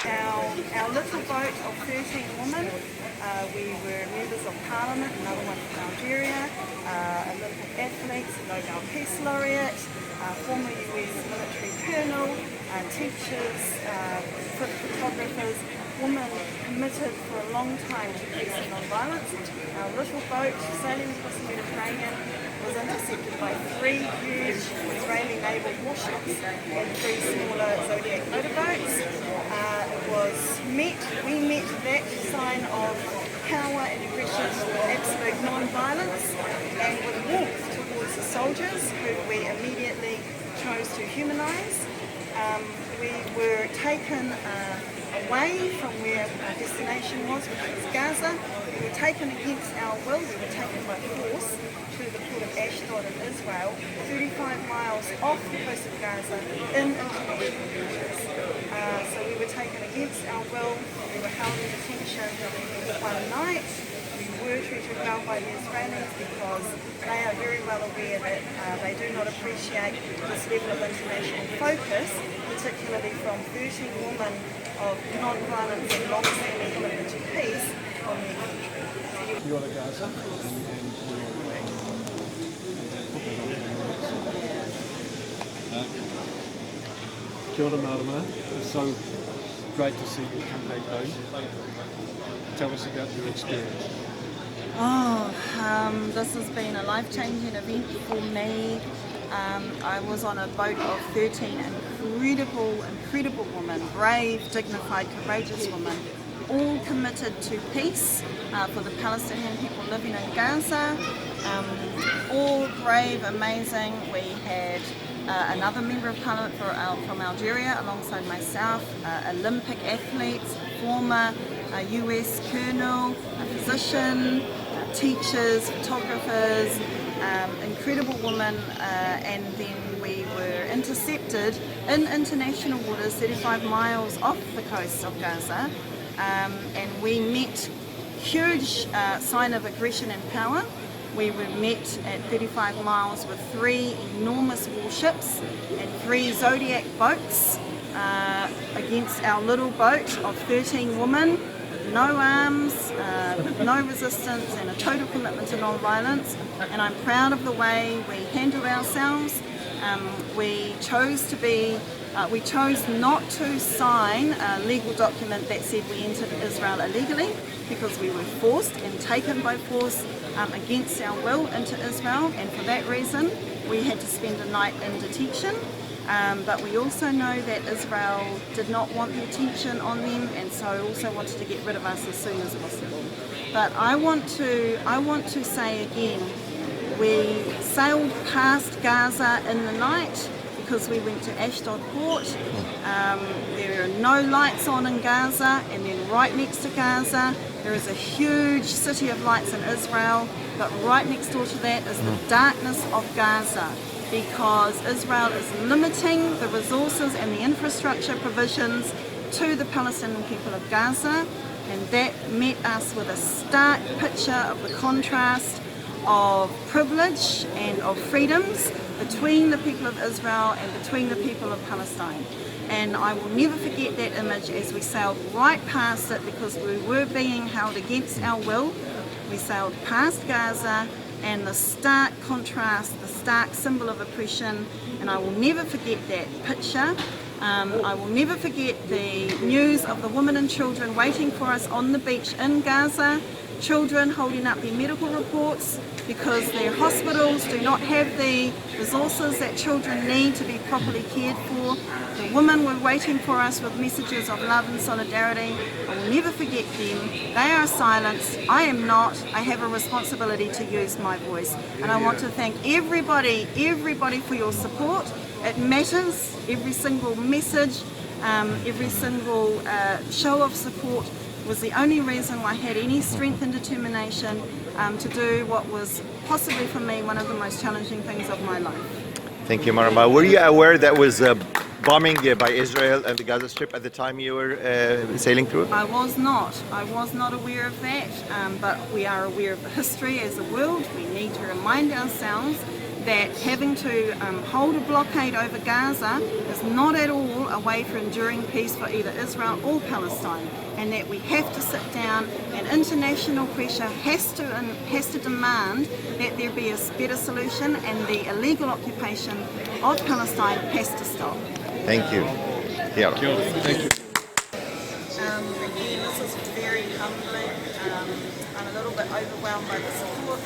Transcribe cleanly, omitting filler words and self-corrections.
Our little boat of 13 women, we were members of parliament, another one from Algeria, Olympic athletes, Nobel Peace Laureate, former US military colonel, teachers, photographers, women committed for a long time to peace and non-violence. Our little boat sailing across the Mediterranean was intercepted by 3 huge Israeli naval warships and 3 smaller Zodiac motorboats. We met that sign of power and aggression with absolute non-violence and with warmth towards the soldiers who we immediately chose to humanise. We were taken away from where our destination was, which was Gaza. We were taken against our will. We were taken by force to the port of Ashdod in Israel, 35 miles off the coast of Gaza in international waters. So we were taken against our will. We were held in detention for one night. We were treated well by the Israelis because they are very well aware that they do not appreciate this level of international focus, particularly from 13 women of non-violence and long-standing commitment to peace on their country. You're to Gaza Kia ora Marama, it's so great to see you come back home. Tell us about your experience. This has been a life-changing event for me. I was on a boat of 13 incredible women, brave, dignified, courageous women, all committed to peace for the Palestinian people living in Gaza. All brave, amazing. We had another member of parliament from Algeria alongside myself, Olympic athletes, former US colonel, a physician, teachers, photographers, incredible women, and then we were intercepted in international waters 35 miles off the coast of Gaza, and we met huge sign of aggression and power. We were met at 35 miles with 3 enormous warships and 3 Zodiac boats against our little boat of 13 women, no arms, no resistance, and a total commitment to non-violence. And I'm proud of the way we handled ourselves. We chose not to sign a legal document that said we entered Israel illegally, because we were forced and taken by force against our will into Israel, and for that reason we had to spend a night in detention. But we also know that Israel did not want the attention on them, and so also wanted to get rid of us as soon as possible. But I want to say again, we sailed past Gaza in the night because we went to Ashdod port. There are no lights on in Gaza, and then right next to Gaza there is a huge city of lights in Israel, but right next door to that is the darkness of Gaza, because Israel is limiting the resources and the infrastructure provisions to the Palestinian people of Gaza, and that met us with a stark picture of the contrast of privilege and of freedoms between the people of Israel and between the people of Palestine. And I will never forget that image as we sailed right past it, because we were being held against our will. We sailed past Gaza, and the stark contrast, the stark symbol of oppression, and I will never forget that picture. I will never forget the news of the women and children waiting for us on the beach in Gaza, children holding up their medical reports because their hospitals do not have the resources that children need to be properly cared for. The women were waiting for us with messages of love and solidarity. I will never forget them. They are silenced. I am not. I have a responsibility to use my voice. And I want to thank everybody for your support. It matters. Every single message, every single show of support was the only reason why I had any strength and determination to do what was possibly for me one of the most challenging things of my life. Thank you, Marama. Were you aware that was bombing by Israel and the Gaza Strip at the time you were sailing through it? I was not. I was not aware of that, but we are aware of the history as a world. We need to remind ourselves that having to hold a blockade over Gaza is not at all a way for enduring peace for either Israel or Palestine, and that we have to sit down and international pressure has to demand that there be a better solution, and the illegal occupation of Palestine has to stop. Thank you. Kia ora. Thank you. Again, this is very humbling. I'm a little bit overwhelmed by the support